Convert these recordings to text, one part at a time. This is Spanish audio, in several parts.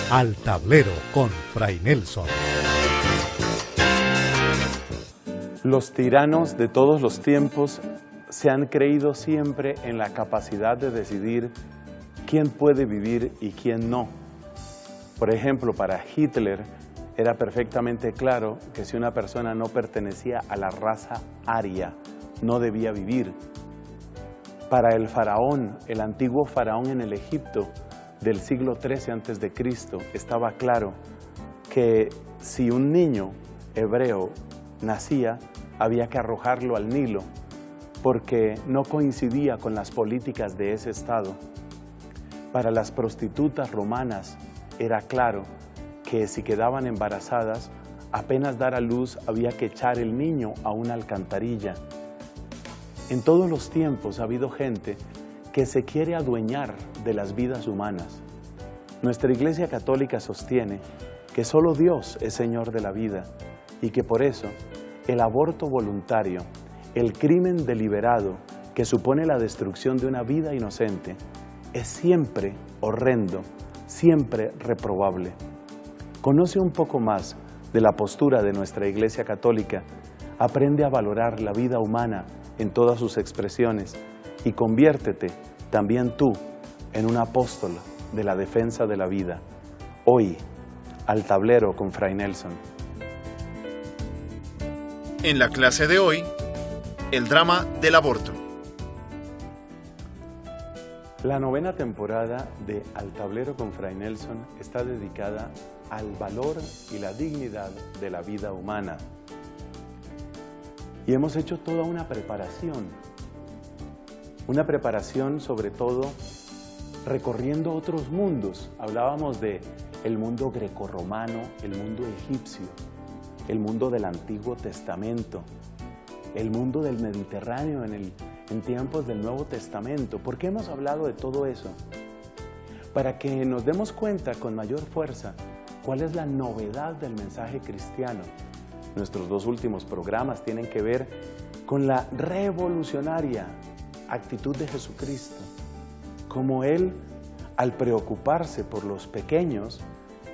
Al Tablero con Fray Nelson. Los tiranos de todos los tiempos se han creído siempre en la capacidad de decidir quién puede vivir y quién no. Por ejemplo, para Hitler era perfectamente claro que si una persona no pertenecía a la raza aria, no debía vivir. Para el faraón, el antiguo faraón en el Egipto del siglo XIII a.C., estaba claro que si un niño hebreo nacía, había que arrojarlo al Nilo, porque no coincidía con las políticas de ese estado. Para las prostitutas romanas era claro que si quedaban embarazadas, apenas dar a luz había que echar el niño a una alcantarilla. En todos los tiempos ha habido gente que se quiere adueñar de las vidas humanas. Nuestra Iglesia Católica sostiene que solo Dios es Señor de la vida y que por eso el aborto voluntario, el crimen deliberado que supone la destrucción de una vida inocente, es siempre horrendo, siempre reprobable. Conoce un poco más de la postura de nuestra Iglesia Católica, aprende a valorar la vida humana en todas sus expresiones y conviértete también tú en un apóstol de la defensa de la vida. Hoy, Al Tablero con Fray Nelson. En la clase de hoy, el drama del aborto. La novena temporada de Al Tablero con Fray Nelson está dedicada al valor y la dignidad de la vida humana. Y hemos hecho toda una preparación sobre todo recorriendo otros mundos. Hablábamos de el mundo grecorromano, el mundo egipcio, el mundo del Antiguo Testamento, el mundo del Mediterráneo en tiempos del Nuevo Testamento. ¿Por qué hemos hablado de todo eso? Para que nos demos cuenta con mayor fuerza cuál es la novedad del mensaje cristiano. Nuestros dos últimos programas tienen que ver con la revolucionaria actitud de Jesucristo, como Él, al preocuparse por los pequeños,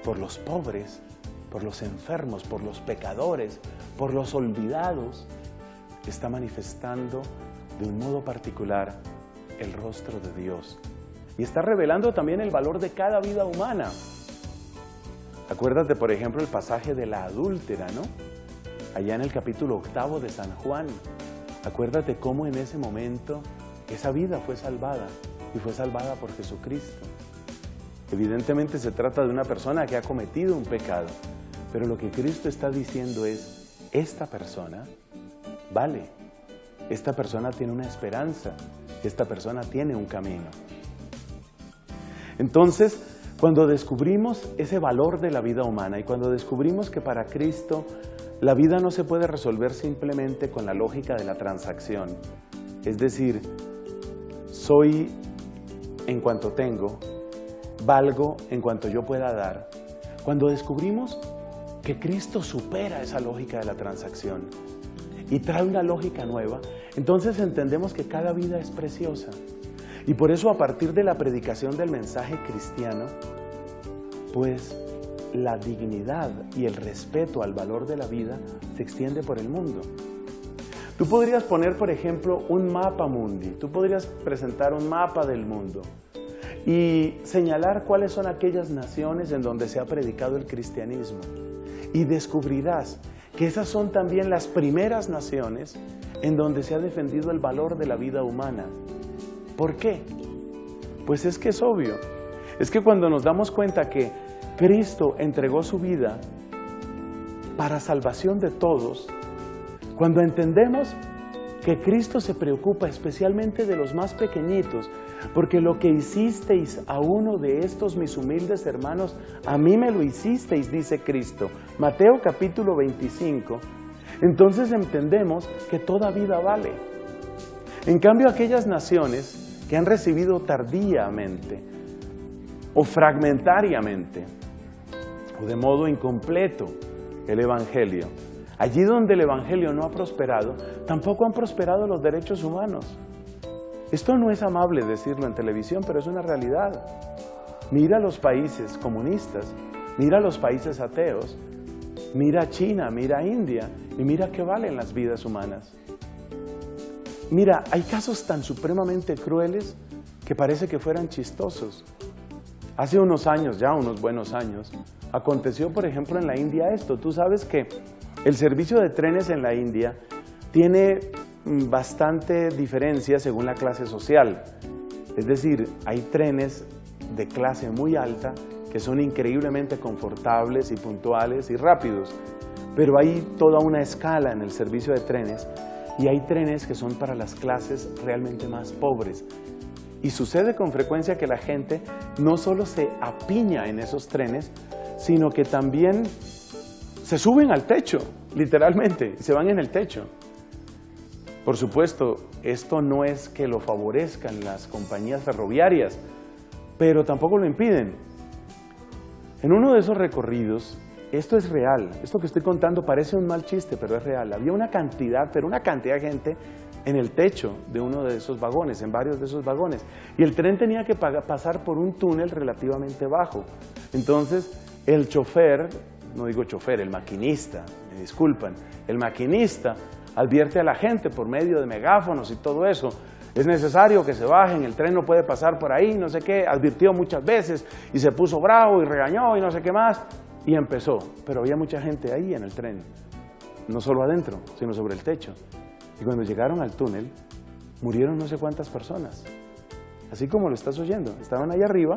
por los pobres, por los enfermos, por los pecadores, por los olvidados, está manifestando de un modo particular el rostro de Dios. Y está revelando también el valor de cada vida humana. Acuérdate, por ejemplo, el pasaje de la adúltera, ¿no? Allá en el capítulo 8 de San Juan. Acuérdate cómo en ese momento esa vida fue salvada, y fue salvada por Jesucristo. Evidentemente se trata de una persona que ha cometido un pecado, pero lo que Cristo está diciendo es, esta persona vale, esta persona tiene una esperanza, esta persona tiene un camino. Entonces, cuando descubrimos ese valor de la vida humana y cuando descubrimos que para Cristo la vida no se puede resolver simplemente con la lógica de la transacción, es decir, soy en cuanto tengo, valgo en cuanto yo pueda dar. Cuando descubrimos que Cristo supera esa lógica de la transacción y trae una lógica nueva, entonces entendemos que cada vida es preciosa. Y por eso, a partir de la predicación del mensaje cristiano, pues la dignidad y el respeto al valor de la vida se extiende por el mundo. Tú podrías poner, por ejemplo, un mapa mundi, tú podrías presentar un mapa del mundo y señalar cuáles son aquellas naciones en donde se ha predicado el cristianismo. Y descubrirás que esas son también las primeras naciones en donde se ha defendido el valor de la vida humana. ¿Por qué? Pues es que es obvio. Es que cuando nos damos cuenta que Cristo entregó su vida para salvación de todos, cuando entendemos que Cristo se preocupa especialmente de los más pequeñitos, porque lo que hicisteis a uno de estos mis humildes hermanos, a mí me lo hicisteis, dice Cristo. Mateo capítulo 25. Entonces entendemos que toda vida vale. En cambio, aquellas naciones que han recibido tardíamente o fragmentariamente o de modo incompleto el Evangelio, allí donde el Evangelio no ha prosperado, tampoco han prosperado los derechos humanos. Esto no es amable decirlo en televisión, pero es una realidad. Mira los países comunistas, mira los países ateos, mira China, mira India y mira qué valen las vidas humanas. Mira, hay casos tan supremamente crueles que parece que fueran chistosos. Hace unos años, ya unos buenos años, aconteció por ejemplo en la India esto. Tú sabes que el servicio de trenes en la India tiene bastante diferencia según la clase social. Es decir, hay trenes de clase muy alta que son increíblemente confortables y puntuales y rápidos, pero hay toda una escala en el servicio de trenes y hay trenes que son para las clases realmente más pobres. Y sucede con frecuencia que la gente no solo se apiña en esos trenes, sino que también se suben al techo, literalmente, se van en el techo. Por supuesto, esto no es que lo favorezcan las compañías ferroviarias, pero tampoco lo impiden. En uno de esos recorridos, esto es real, esto que estoy contando parece un mal chiste, pero es real. Había una cantidad de gente en el techo de uno de esos vagones, en varios de esos vagones. Y el tren tenía que pasar por un túnel relativamente bajo. Entonces, el chofer, no digo chofer, el maquinista, me disculpan, el maquinista advierte a la gente por medio de megáfonos y todo eso. Es necesario que se bajen, el tren no puede pasar por ahí, no sé qué, advirtió muchas veces y se puso bravo y regañó y no sé qué más. Y empezó, pero había mucha gente ahí en el tren, no solo adentro, sino sobre el techo. Y cuando llegaron al túnel, murieron no sé cuántas personas. Así como lo estás oyendo, estaban ahí arriba,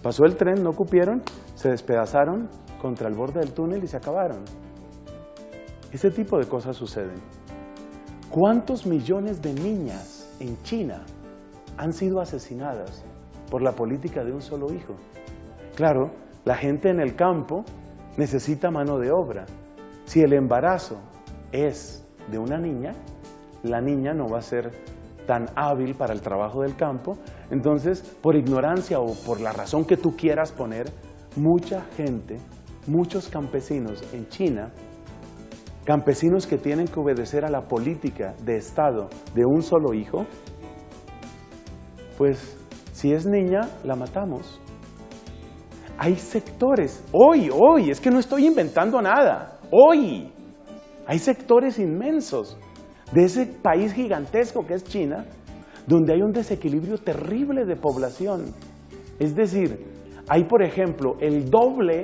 pasó el tren, no cupieron, se despedazaron contra el borde del túnel y se acabaron. Ese tipo de cosas suceden. ¿Cuántos millones de niñas en China han sido asesinadas por la política de un solo hijo? Claro, la gente en el campo necesita mano de obra. Si el embarazo es de una niña, la niña no va a ser tan hábil para el trabajo del campo. Entonces, por ignorancia o por la razón que tú quieras poner, mucha gente, muchos campesinos en China, campesinos que tienen que obedecer a la política de Estado de un solo hijo, pues si es niña, la matamos. Hay sectores, hoy, es que no estoy inventando nada, hoy, hay sectores inmensos de ese país gigantesco que es China, donde hay un desequilibrio terrible de población. Es decir, hay por ejemplo el doble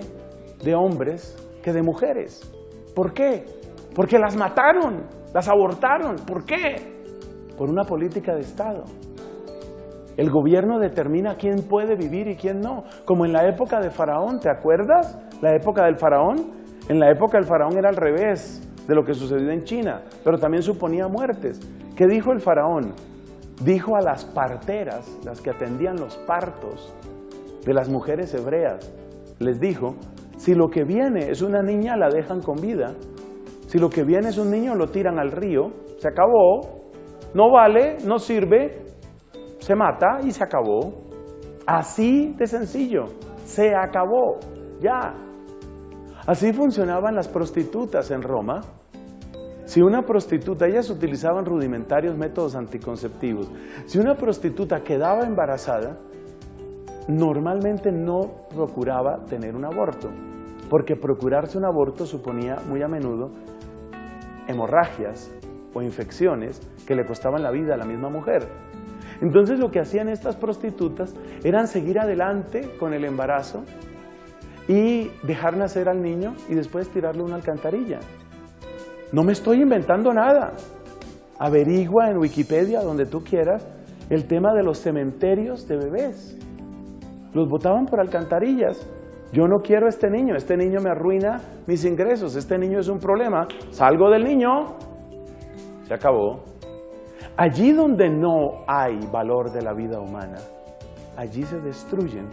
de hombres que de mujeres. ¿Por qué? Porque las mataron, las abortaron. ¿Por qué? Por una política de Estado. El gobierno determina quién puede vivir y quién no. Como en la época de Faraón, ¿te acuerdas? La época del Faraón. En la época del Faraón era al revés de lo que sucedió en China, pero también suponía muertes. ¿Qué dijo el Faraón? Dijo a las parteras, las que atendían los partos de las mujeres hebreas, les dijo, si lo que viene es una niña, la dejan con vida. Si lo que viene es un niño, lo tiran al río. Se acabó. No vale, no sirve. Se mata y se acabó. Así de sencillo. Se acabó. Ya. Así funcionaban las prostitutas en Roma. Si una prostituta, ellas utilizaban rudimentarios métodos anticonceptivos. Si una prostituta quedaba embarazada, normalmente no procuraba tener un aborto, porque procurarse un aborto suponía muy a menudo hemorragias o infecciones que le costaban la vida a la misma mujer. Entonces lo que hacían estas prostitutas eran seguir adelante con el embarazo y dejar nacer al niño y después tirarle una alcantarilla. No me estoy inventando nada. Averigua en Wikipedia, donde tú quieras, el tema de los cementerios de bebés. Los botaban por alcantarillas. Yo no quiero a este niño me arruina mis ingresos, este niño es un problema, salgo del niño, se acabó. Allí donde no hay valor de la vida humana, allí se destruyen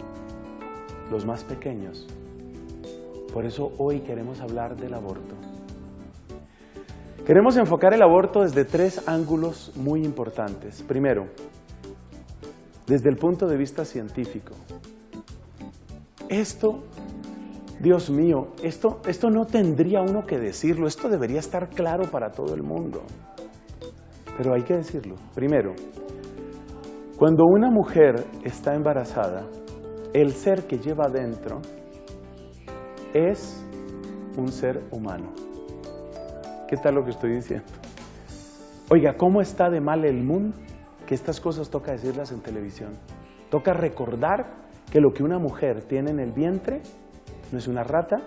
los más pequeños. Por eso hoy queremos hablar del aborto. Queremos enfocar el aborto desde 3 ángulos muy importantes. Primero, desde el punto de vista científico. Esto, Dios mío, esto no tendría uno que decirlo, esto debería estar claro para todo el mundo. Pero hay que decirlo. Primero, cuando una mujer está embarazada, el ser que lleva adentro es un ser humano. ¿Qué tal lo que estoy diciendo? Oiga, ¿cómo está de mal el mundo? Que estas cosas toca decirlas en televisión. Toca recordar que lo que una mujer tiene en el vientre no es una rata,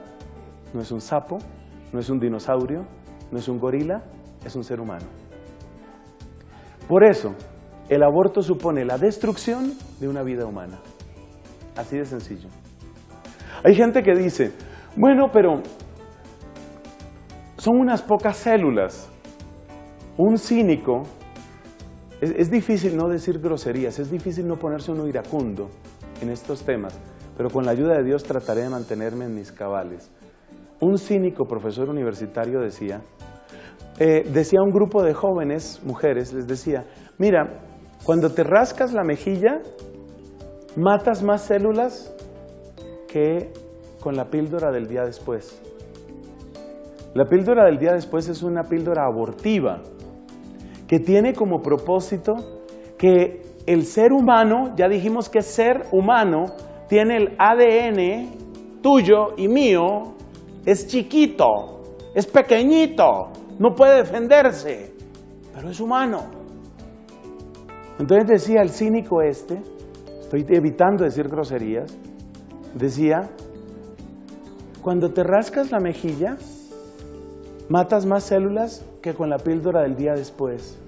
no es un sapo, no es un dinosaurio, no es un gorila, es un ser humano. Por eso, el aborto supone la destrucción de una vida humana. Así de sencillo. Hay gente que dice, bueno, pero son unas pocas células. Un cínico, es difícil no decir groserías, es difícil no ponerse uno iracundo en estos temas, pero con la ayuda de Dios trataré de mantenerme en mis cabales. Un cínico profesor universitario decía a un grupo de jóvenes, mujeres, les decía, mira, cuando te rascas la mejilla, matas más células que con la píldora del día después. La píldora del día después es una píldora abortiva que tiene como propósito que el ser humano, ya dijimos que ser humano, tiene el ADN tuyo y mío, es chiquito, es pequeñito, no puede defenderse, pero es humano. Entonces decía el cínico estoy evitando decir groserías, decía, cuando te rascas la mejilla, matas más células que con la píldora del día después.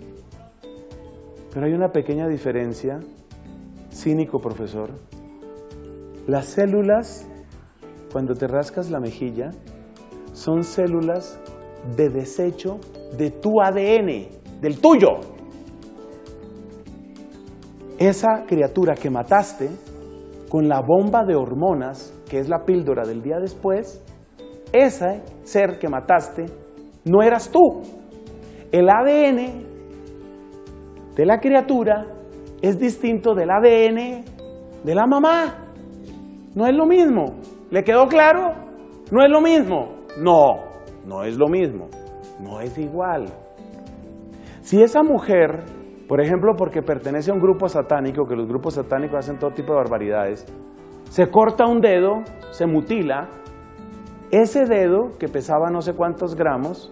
Pero hay una pequeña diferencia, cínico profesor. Las células, cuando te rascas la mejilla, son células de desecho de tu ADN, del tuyo. Esa criatura que mataste con la bomba de hormonas, que es la píldora del día después, ese ser que mataste no eras tú. El ADN de la criatura es distinto del ADN de la mamá. No es lo mismo. ¿Le quedó claro? No es lo mismo. No es lo mismo. No es igual. Si esa mujer, por ejemplo, porque pertenece a un grupo satánico, que los grupos satánicos hacen todo tipo de barbaridades, se corta un dedo, se mutila, ese dedo, que pesaba no sé cuántos gramos,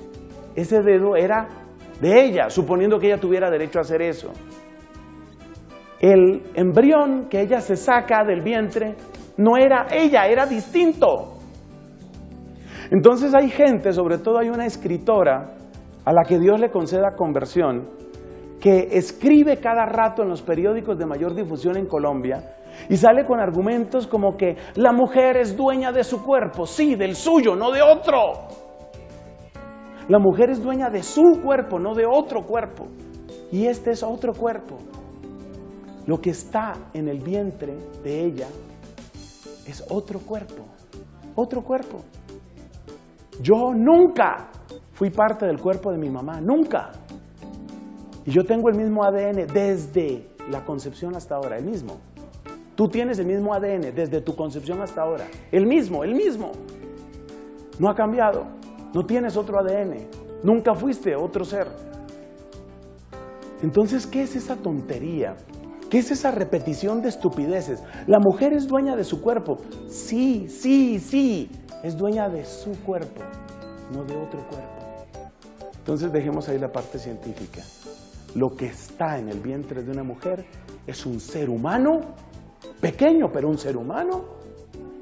ese dedo era de ella, suponiendo que ella tuviera derecho a hacer eso. El embrión que ella se saca del vientre no era ella, era distinto. Entonces hay gente, sobre todo hay una escritora a la que Dios le conceda conversión, que escribe cada rato en los periódicos de mayor difusión en Colombia y sale con argumentos como que la mujer es dueña de su cuerpo, sí, del suyo, no de otro. La mujer es dueña de su cuerpo, no de otro cuerpo. Y este es otro cuerpo. Lo que está en el vientre de ella es otro cuerpo, otro cuerpo. Yo nunca fui parte del cuerpo de mi mamá, nunca. Y yo tengo el mismo ADN desde la concepción hasta ahora, el mismo. Tú tienes el mismo ADN desde tu concepción hasta ahora, el mismo. No ha cambiado, no tienes otro ADN, nunca fuiste otro ser. Entonces, ¿qué es esa tontería? ¿Qué es esa repetición de estupideces? La mujer es dueña de su cuerpo. Sí, es dueña de su cuerpo, no de otro cuerpo. Entonces dejemos ahí la parte científica. Lo que está en el vientre de una mujer es un ser humano, pequeño, pero un ser humano.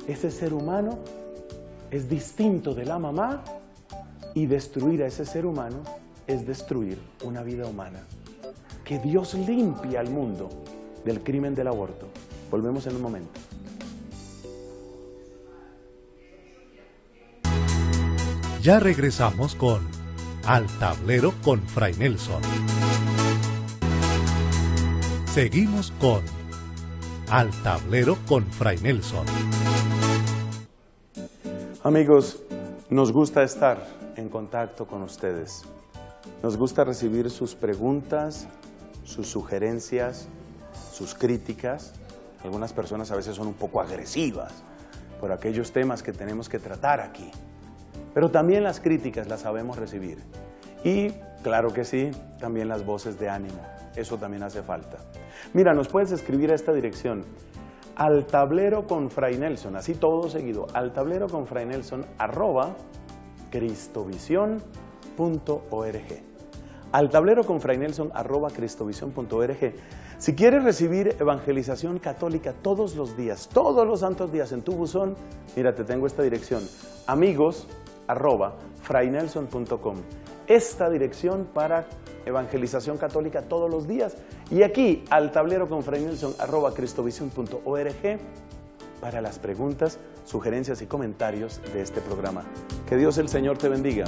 Ese ser humano es distinto de la mamá y destruir a ese ser humano es destruir una vida humana. Que Dios limpie al mundo del crimen del aborto. Volvemos en un momento. Ya regresamos con Al Tablero con Fray Nelson. Seguimos con Al Tablero con Fray Nelson. Amigos, nos gusta estar en contacto con ustedes. Nos gusta recibir sus preguntas, sus sugerencias, sus críticas. Algunas personas a veces son un poco agresivas por aquellos temas que tenemos que tratar aquí. Pero también las críticas las sabemos recibir. Y, claro que sí, también las voces de ánimo. Eso también hace falta. Mira, nos puedes escribir a esta dirección: altableroconfrainelson, así todo seguido, altableroconfrainelson @cristovision.org. altableroconfrainelson@cristovision.org. Si quieres recibir evangelización católica todos los días, todos los santos días en tu buzón, mira, te tengo esta dirección, amigos@frainelson.com. Esta dirección para evangelización católica todos los días. Y aquí, altableroconfrainelson@cristovision.org para las preguntas, sugerencias y comentarios de este programa. Que Dios el Señor te bendiga.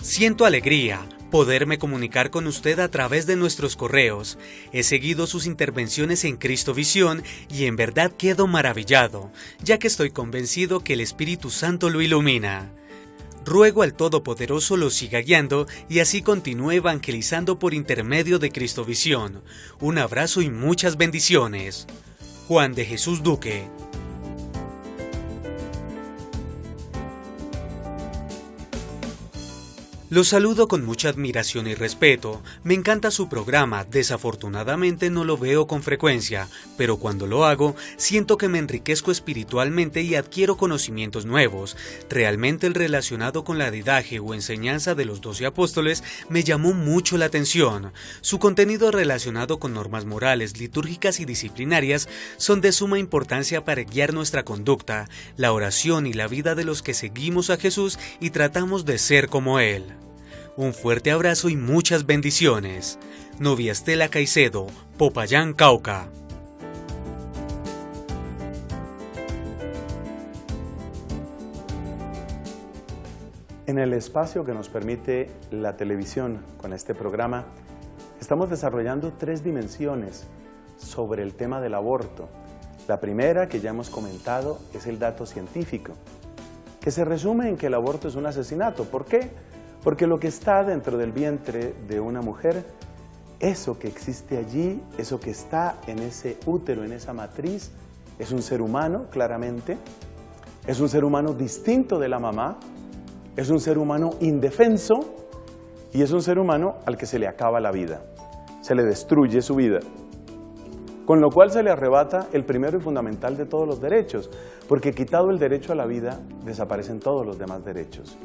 Siento alegría poderme comunicar con usted a través de nuestros correos. He seguido sus intervenciones en Cristovisión y en verdad quedo maravillado, ya que estoy convencido que el Espíritu Santo lo ilumina. Ruego al Todopoderoso lo siga guiando y así continúe evangelizando por intermedio de Cristovisión. Un abrazo y muchas bendiciones. Juan de Jesús Duque. Los saludo con mucha admiración y respeto. Me encanta su programa, desafortunadamente no lo veo con frecuencia, pero cuando lo hago, siento que me enriquezco espiritualmente y adquiero conocimientos nuevos. Realmente el relacionado con la didaje o enseñanza de los 12 apóstoles me llamó mucho la atención. Su contenido relacionado con normas morales, litúrgicas y disciplinarias son de suma importancia para guiar nuestra conducta, la oración y la vida de los que seguimos a Jesús y tratamos de ser como Él. Un fuerte abrazo y muchas bendiciones. Novia Estela Caicedo, Popayán, Cauca. En el espacio que nos permite la televisión con este programa, estamos desarrollando 3 dimensiones sobre el tema del aborto. La primera, que ya hemos comentado, es el dato científico, que se resume en que el aborto es un asesinato. ¿Por qué? Porque lo que está dentro del vientre de una mujer, eso que existe allí, eso que está en ese útero, en esa matriz, es un ser humano, claramente, es un ser humano distinto de la mamá, es un ser humano indefenso y es un ser humano al que se le acaba la vida, se le destruye su vida. Con lo cual se le arrebata el primero y fundamental de todos los derechos, porque quitado el derecho a la vida, desaparecen todos los demás derechos.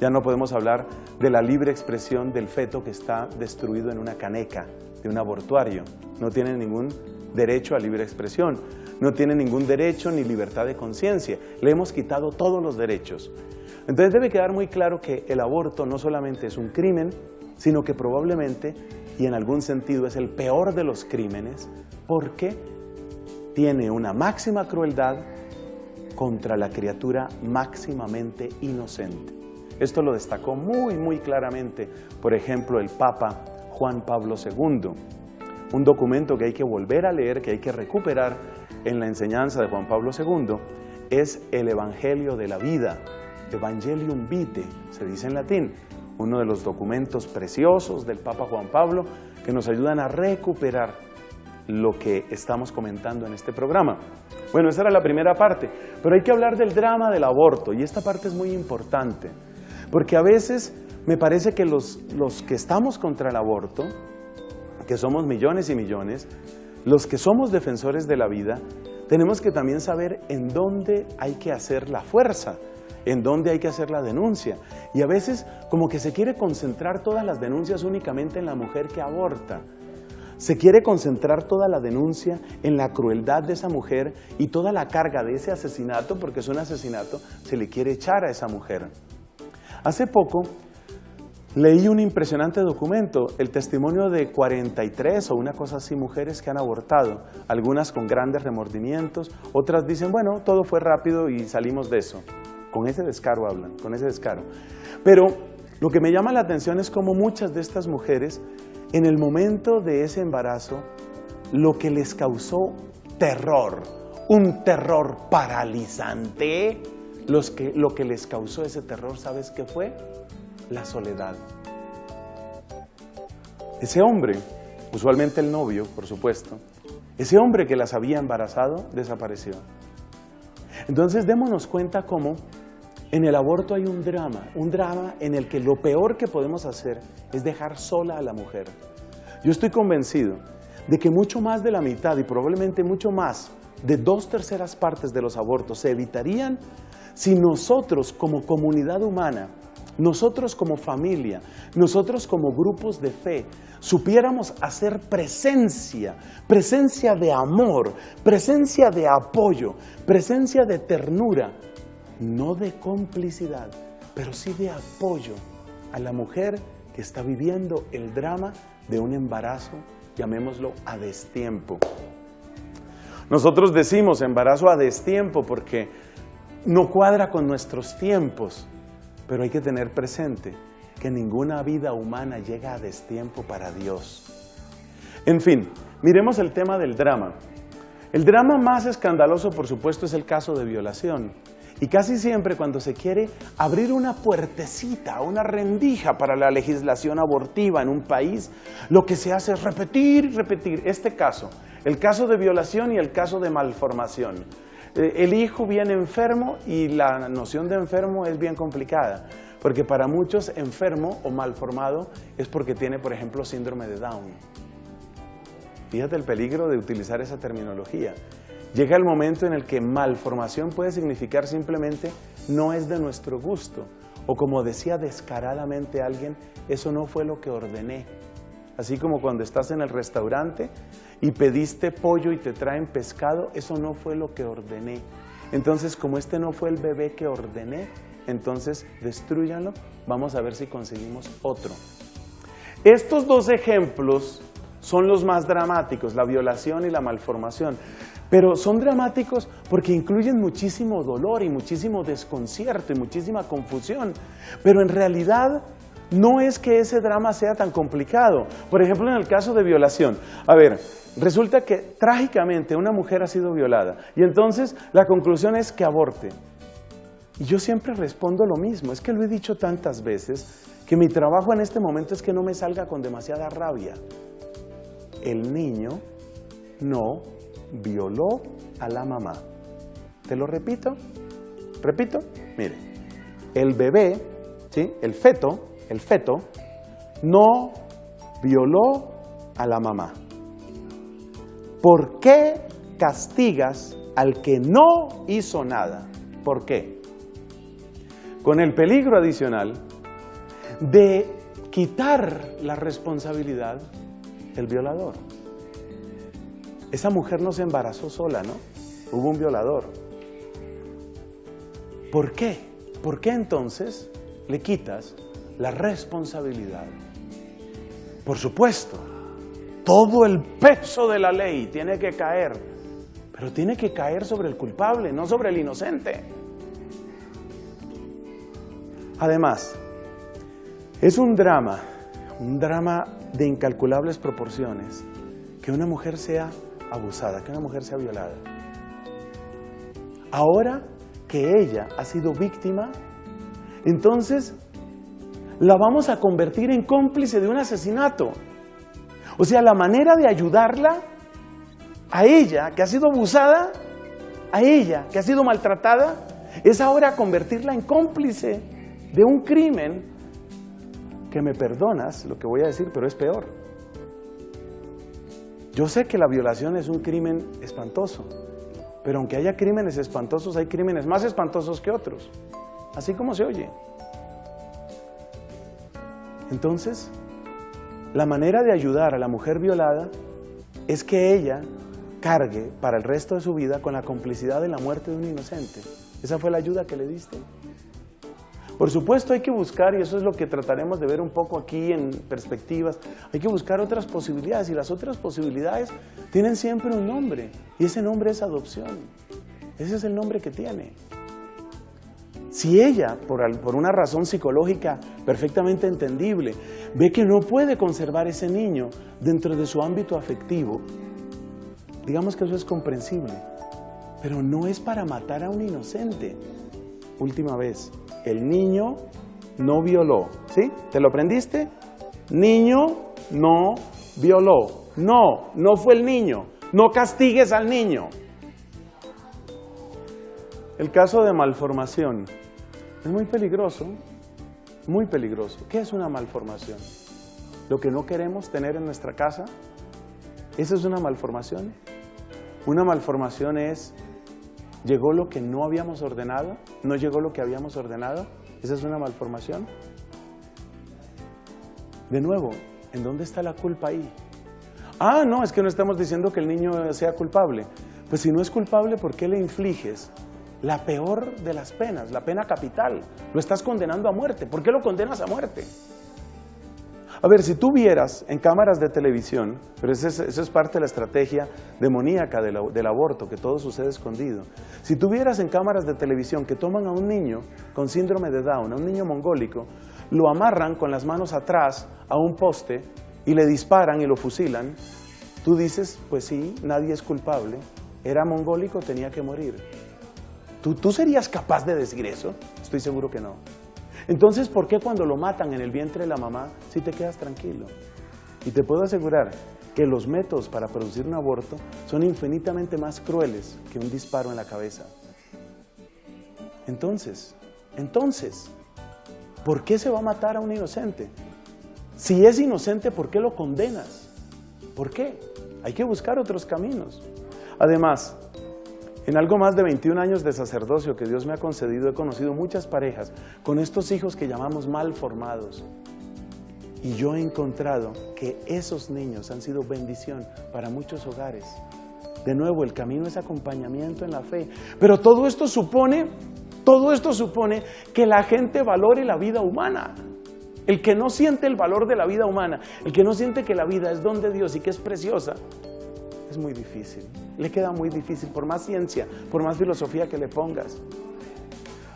Ya no podemos hablar de la libre expresión del feto que está destruido en una caneca de un abortuario. No tiene ningún derecho a libre expresión, no tiene ningún derecho ni libertad de conciencia. Le hemos quitado todos los derechos. Entonces debe quedar muy claro que el aborto no solamente es un crimen, sino que probablemente, y en algún sentido es el peor de los crímenes, porque tiene una máxima crueldad contra la criatura máximamente inocente. Esto lo destacó muy claramente, por ejemplo, el Papa Juan Pablo II. Un documento que hay que volver a leer, que hay que recuperar en la enseñanza de Juan Pablo II, es el Evangelio de la Vida, Evangelium Vitae, se dice en latín, uno de los documentos preciosos del Papa Juan Pablo que nos ayudan a recuperar lo que estamos comentando en este programa. Bueno, esa era la primera parte, pero hay que hablar del drama del aborto, y esta parte es muy importante. Porque a veces me parece que los que estamos contra el aborto, que somos millones y millones, los que somos defensores de la vida, tenemos que también saber en dónde hay que hacer la fuerza, en dónde hay que hacer la denuncia. Y a veces como que se quiere concentrar todas las denuncias únicamente en la mujer que aborta. Se quiere concentrar toda la denuncia en la crueldad de esa mujer y toda la carga de ese asesinato, porque es un asesinato, se le quiere echar a esa mujer. Hace poco leí un impresionante documento, el testimonio de 43 o una cosa así mujeres que han abortado, algunas con grandes remordimientos, otras dicen, bueno, todo fue rápido y salimos de eso. Con ese descaro hablan, con ese descaro. Pero lo que me llama la atención es cómo muchas de estas mujeres, en el momento de ese embarazo, lo que les causó terror, un terror paralizante, lo que les causó ese terror, ¿sabes qué fue? La soledad. Ese hombre usualmente el novio, por supuesto, ese hombre que las había embarazado desapareció. Entonces démonos cuenta cómo en el aborto hay un drama en el que lo peor que podemos hacer es dejar sola a la mujer. Yo estoy convencido de que mucho más de la mitad y probablemente mucho más de 2/3 partes de los abortos se evitarían si nosotros como comunidad humana, nosotros como familia, nosotros como grupos de fe, supiéramos hacer presencia de amor, presencia de apoyo, presencia de ternura, no de complicidad, pero sí de apoyo a la mujer que está viviendo el drama de un embarazo, llamémoslo a destiempo. Nosotros decimos embarazo a destiempo porque no cuadra con nuestros tiempos, pero hay que tener presente que ninguna vida humana llega a destiempo para Dios. En fin, miremos el tema del drama. El drama más escandaloso, por supuesto, es el caso de violación. Y casi siempre cuando se quiere abrir una puertecita, una rendija para la legislación abortiva en un país, lo que se hace es repetir este caso, el caso de violación y el caso de malformación. El hijo viene enfermo y la noción de enfermo es bien complicada, porque para muchos enfermo o malformado es porque tiene, por ejemplo, síndrome de Down. Fíjate el peligro de utilizar esa terminología. Llega el momento en el que malformación puede significar simplemente no es de nuestro gusto, o como decía descaradamente alguien, eso no fue lo que ordené. Así como cuando estás en el restaurante y pediste pollo y te traen pescado, eso no fue lo que ordené. Entonces, como este no fue el bebé que ordené, entonces destrúyanlo, vamos a ver si conseguimos otro. Estos dos ejemplos son los más dramáticos, la violación y la malformación. Pero son dramáticos porque incluyen muchísimo dolor y muchísimo desconcierto y muchísima confusión. Pero en realidad no es que ese drama sea tan complicado. Por ejemplo, en el caso de violación. A ver, resulta que trágicamente una mujer ha sido violada y entonces la conclusión es que aborte. Y yo siempre respondo lo mismo, es que lo he dicho tantas veces que mi trabajo en este momento es que no me salga con demasiada rabia. El niño no violó a la mamá. ¿Te lo repito? ¿Repito? Mire, el bebé, ¿sí? el feto no violó a la mamá. ¿Por qué castigas al que no hizo nada? ¿Por qué? Con el peligro adicional de quitar la responsabilidad del violador. Esa mujer no se embarazó sola, ¿no? Hubo un violador. ¿Por qué? ¿Por qué entonces le quitas la responsabilidad? Por supuesto, todo el peso de la ley tiene que caer, pero tiene que caer sobre el culpable, no sobre el inocente. Además, es un drama de incalculables proporciones, que una mujer sea abusada, que una mujer sea violada. Ahora que ella ha sido víctima, entonces la vamos a convertir en cómplice de un asesinato. O sea, la manera de ayudarla, a ella que ha sido abusada, a ella que ha sido maltratada, es ahora convertirla en cómplice de un crimen que, me perdonas lo que voy a decir, pero es peor. Yo sé que la violación es un crimen espantoso, pero aunque haya crímenes espantosos, hay crímenes más espantosos que otros, así como se oye. Entonces, la manera de ayudar a la mujer violada es que ella cargue para el resto de su vida con la complicidad de la muerte de un inocente. Esa fue la ayuda que le diste. Por supuesto hay que buscar, y eso es lo que trataremos de ver un poco aquí en perspectivas, hay que buscar otras posibilidades, y las otras posibilidades tienen siempre un nombre, y ese nombre es adopción. Ese es el nombre que tiene. Si ella, por una razón psicológica perfectamente entendible, ve que no puede conservar ese niño dentro de su ámbito afectivo, digamos que eso es comprensible, pero no es para matar a un inocente. Última vez, el niño no violó, ¿sí? ¿Te lo aprendiste? Niño no violó. No fue el niño. No castigues al niño. El caso de malformación es muy peligroso, muy peligroso. ¿Qué es una malformación? Lo que no queremos tener en nuestra casa, ¿eso es una malformación? Una malformación es, llegó lo que no habíamos ordenado, no llegó lo que habíamos ordenado, ¿esa es una malformación? De nuevo, ¿en dónde está la culpa ahí? Ah, no, es que no estamos diciendo que el niño sea culpable. Pues si no es culpable, ¿por qué le infliges la peor de las penas, la pena capital? Lo estás condenando a muerte. ¿Por qué lo condenas a muerte? A ver, si tú vieras en cámaras de televisión, pero eso es parte de la estrategia demoníaca del aborto, que todo sucede escondido. Si tú vieras en cámaras de televisión que toman a un niño con síndrome de Down, a un niño mongólico, lo amarran con las manos atrás a un poste y le disparan y lo fusilan, tú dices, pues sí, nadie es culpable, era mongólico, tenía que morir. ¿Tú serías capaz de decir eso? Estoy seguro que no. Entonces, ¿por qué cuando lo matan en el vientre de la mamá, sí te quedas tranquilo? Y te puedo asegurar que los métodos para producir un aborto son infinitamente más crueles que un disparo en la cabeza. Entonces, ¿por qué se va a matar a un inocente? Si es inocente, ¿por qué lo condenas? ¿Por qué? Hay que buscar otros caminos. Además, en algo más de 21 años de sacerdocio que Dios me ha concedido, he conocido muchas parejas con estos hijos que llamamos mal formados. Y yo he encontrado que esos niños han sido bendición para muchos hogares. De nuevo, el camino es acompañamiento en la fe. Pero todo esto supone que la gente valore la vida humana. El que no siente el valor de la vida humana, el que no siente que la vida es don de Dios y que es preciosa, es muy difícil. Le queda muy difícil, por más ciencia, por más filosofía que le pongas.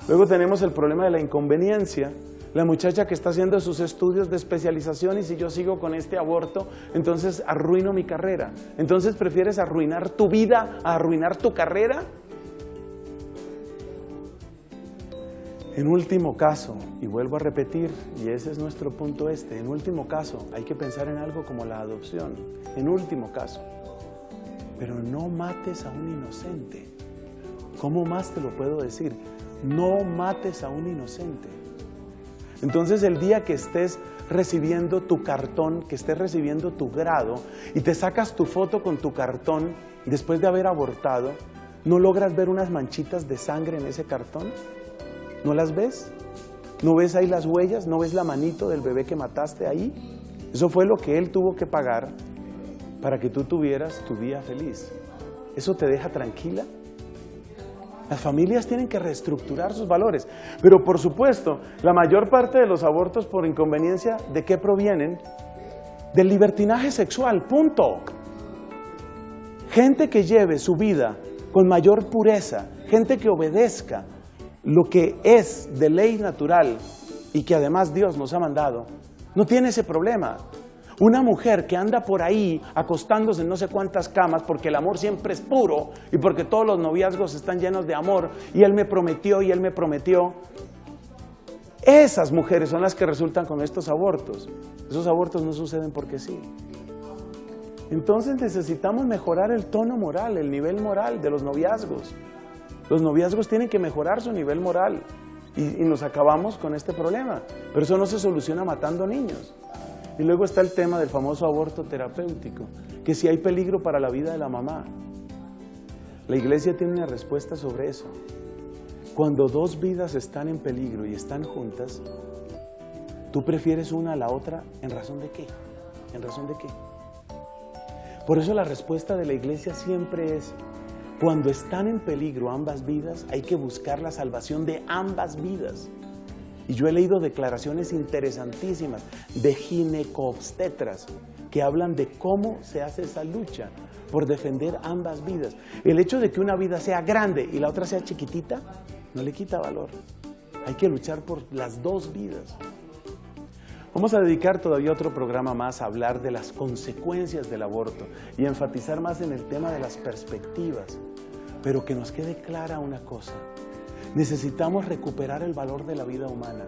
Luego tenemos el problema de la inconveniencia. La muchacha que está haciendo sus estudios de especialización y si yo sigo con este aborto, entonces arruino mi carrera. Entonces, ¿prefieres arruinar tu vida a arruinar tu carrera? En último caso, y vuelvo a repetir, y ese es nuestro punto en último caso, hay que pensar en algo como la adopción. En último caso. Pero no mates a un inocente. ¿Cómo más te lo puedo decir? No mates a un inocente. Entonces el día que estés recibiendo tu cartón, que estés recibiendo tu grado y te sacas tu foto con tu cartón después de haber abortado, ¿no logras ver unas manchitas de sangre en ese cartón? ¿No las ves? ¿No ves ahí las huellas? ¿No ves la manito del bebé que mataste ahí? Eso fue lo que él tuvo que pagar para que tú tuvieras tu día feliz. ¿Eso te deja tranquila? Las familias tienen que reestructurar sus valores. Pero por supuesto, la mayor parte de los abortos por inconveniencia, ¿de qué provienen? Del libertinaje sexual, punto. Gente que lleve su vida con mayor pureza, gente que obedezca lo que es de ley natural y que además Dios nos ha mandado, no tiene ese problema. Una mujer que anda por ahí acostándose en no sé cuántas camas porque el amor siempre es puro y porque todos los noviazgos están llenos de amor y él me prometió y él me prometió. Esas mujeres son las que resultan con estos abortos. Esos abortos no suceden porque sí. Entonces necesitamos mejorar el tono moral, el nivel moral de los noviazgos. Los noviazgos tienen que mejorar su nivel moral y nos acabamos con este problema. Pero eso no se soluciona matando niños. Y luego está el tema del famoso aborto terapéutico, que si hay peligro para la vida de la mamá. La iglesia tiene una respuesta sobre eso. Cuando dos vidas están en peligro y están juntas, ¿tú prefieres una a la otra en razón de qué? ¿En razón de qué? Por eso la respuesta de la iglesia siempre es, cuando están en peligro ambas vidas, hay que buscar la salvación de ambas vidas. Y yo he leído declaraciones interesantísimas de ginecobstetras que hablan de cómo se hace esa lucha por defender ambas vidas. El hecho de que una vida sea grande y la otra sea chiquitita, no le quita valor. Hay que luchar por las dos vidas. Vamos a dedicar todavía otro programa más a hablar de las consecuencias del aborto y enfatizar más en el tema de las perspectivas. Pero que nos quede clara una cosa. Necesitamos recuperar el valor de la vida humana,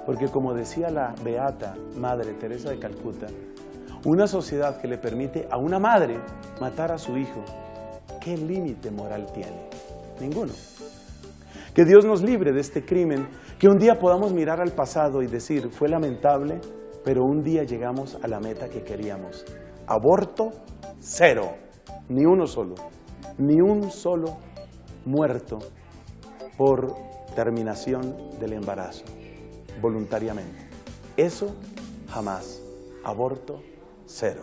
porque como decía la beata Madre Teresa de Calcuta, Una sociedad que le permite a una madre matar a su hijo, ¿qué límite moral tiene? Ninguno. Que Dios nos libre de este crimen, que un día podamos mirar al pasado y decir, fue lamentable, pero un día llegamos a la meta que queríamos. Aborto, 0. Ni uno solo. Ni un solo muerto por terminación del embarazo, voluntariamente. Eso jamás. Aborto, 0.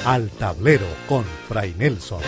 Al tablero con Fray Nelson.